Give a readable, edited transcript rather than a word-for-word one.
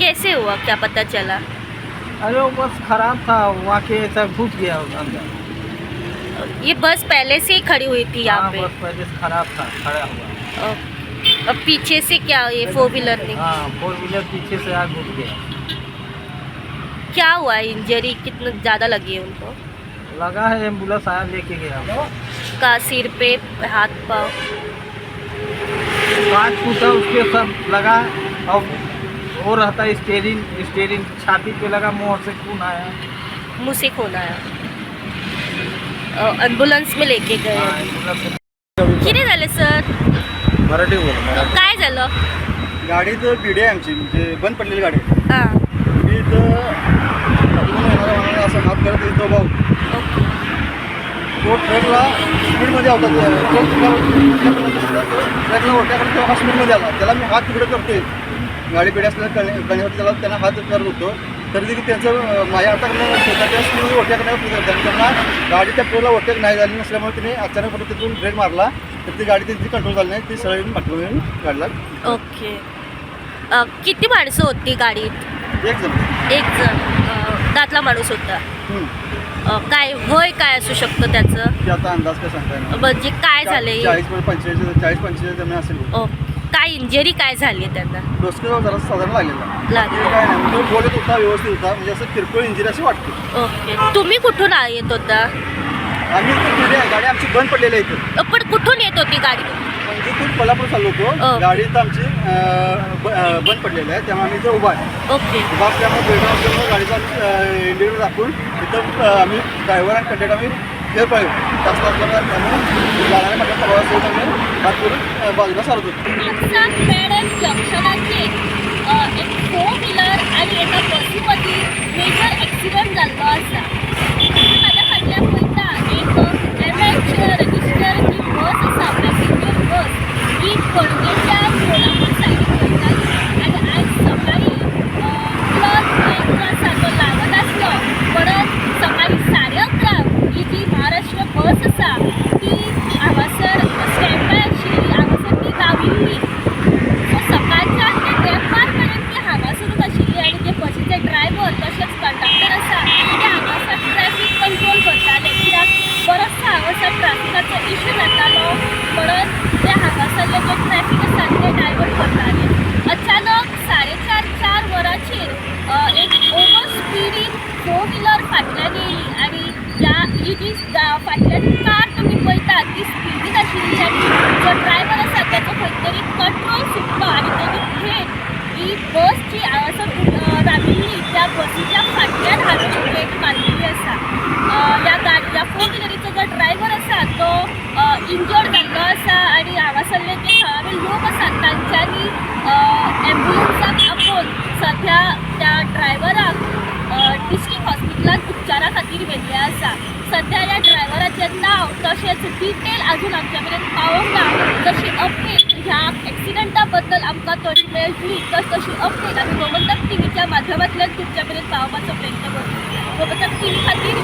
कैसे हुआ, क्या पता चला? अरे वो बस खराब था, वाकई ऐसा घुस गया अंदर। ये बस पहले से ही खड़ी हुई थी यहाँ हाँ, पे? बस पहले से खराब था, खड़ा हुआ। अब पीछे से क्या ये 4 व्हीलर ने? हाँ, 4 व्हीलर पीछे से आग घुस गया। क्या हुआ, इंजरी कितना ज़्यादा लगी है उनको? लगा है एम्बुलेंस आया लेके गया। का सिर पे, हाथ पाँव? कांच टूटा उसके सब लगा। और वो रहता है स्टेरिंग छाती पे लगा, मुँह से खून आया। मुँह से खून आया। एम्ब्युलन्स में लेके गए? हाँ, एम्बुलेंस से। किती झाले सर? मराठी बोला। काय झालं? गाडीत पिढी आहे आमची, म्हणजे बंद पडलेली गाडी. हां. मी इथं येणारा असं हात करत येतो भाऊ, ओके. तो ट्रकला स्पीडमध्ये होता. ट्रकला ओट्याकडे तेव्हा स्पीडमध्ये आला. त्याला मी हात तिकडे करतोय, गाडी पिढी असल्याला कण्यावरती त्याला त्यांना हात करत होतो. तरी देखील त्यांचं माझ्या हाताकडनं त्या स्पीडमध्ये ओट्याकडे त्यांना गाडी त्या ट्रकला ओट्याक नाही झाली नसल्यामुळे तिने अचानक परत तिथून ब्रेक मारला. तर ती गाडी त्यांची कंट्रोल झाली नाही, ती सरळ पाठवून गाडीला. ओके. किती माणसं होती गाडीत? एक जण. एक जण. त्यातला माणूस होता. काय वय काय असू शकतं त्याचं? ते आता अंदाज काय सांगता येणार. म्हणजे काय झाले? 40-45 दरम्यान असेल. काय इंजरी काय झाली आहे त्यांना? डोसक्यावर जरा साधारण लागलेला. लागली. काय नाही, तो बोलत होता, व्यवस्थित होता, म्हणजे असं किरकोळ इंजिरी अशी वाटते. ओके. तुम्ही कुठून येत होता? आम्ही इथे गाडी आमची बंद पडलेली आहे इथं. पण कुठून येत होती गाडी? म्हणजे तू कोल्हापूर चाललो होतो, गाडी इथं आमची बंद पडलेली आहे, त्यामुळे आम्ही इथं उभा आहे. ओके. उभा असल्यामुळे ब्रेकडाऊन असल्यामुळे गाडीचा इंडिकेटर दाखवून इथं आम्ही ड्रायव्हर आणि कंडक्टर आम्ही फेर पाहिजे जास्त असल्यामुळे त्यामुळे जाणाऱ्या माझ्या प्रवासात आम्ही हात करून बाजूला सारत होतो. जंक्शनाचे एक 4 व्हीलर आणि एका बसीमध्ये मेजर ॲक्सिडेंट झाला असा. माझ्या फाटल्या पयता एक MH रजिस्टरची बस आसा, पॅसेंजर बस. ही पणजेच्या कोल्हापूर सायडीक वयताली आनी आयज सकाळी प्लस एक आसा तो लागत आसलो. परत सकाळी 11:30 ही जी महाराष्ट्र बस आसा ती हांगासर स्टँड बाय आशिल्ली, हांगासर ती राविल्ली. सो सकाळच्या ते दनपारपर्यंत ती हांगासरूच आशिल्ली आनी जे बसीचे ड्रायव्हर तशेंच कंडक्टर आसा ते हांगासर ट्रॅफीक कंट्रोल करताले. कित्याक बरोचसो हांगासर ट्रॅफिकाचो इश्यू जातालो, परत ते हांगासरले जे ट्रॅफीक आसा ते डायवर्ट करताले. अचानक 4:30 वरांचेर एक ओवर स्पिडीन 4 व्हीलर फाटल्यान येयली आनी ही जी फाटल्यान कार तुमी पळयता ती स्पिडीन आशिल्ली आनी जो ड्रायव्हर आसा ताचो खंय तरी कंट्रोल सुटलो आनी ताणी थेट ही बस जी हांगासर राविल्ली त्या बसीच्या फाटल्यान हाडून थेट मारलेली आसा. या 4 व्हीलरीचो जो ड्रायव्हर आसा तो इंजर्ड जाल्लो आसा आनी हांगासरले जे थळावे लोक आसात तांच्यांनी एम्ब्युलन्साक आपोवन सध्या त्या ड्रायव्हराक डिस्ट्रिक्ट हॉस्पिटलांत उपचारा खातीर व्हेल्लें आसा. सध्या ह्या ड्रायव्हराचें नांव तशेंच डिटेल अजून आमचे मेरेन पावोंक ना. जशी अपडेट ह्या एक्सिडंटा बद्दल आमकां थोडी मेळटली तशी अपडेट आमी गोमंतक टीव्हीच्या माध्यमांतल्यान तुमचे मेरेन पावोवपाचो प्रयत्न करतली. गोमंतक टीव्ही खातीर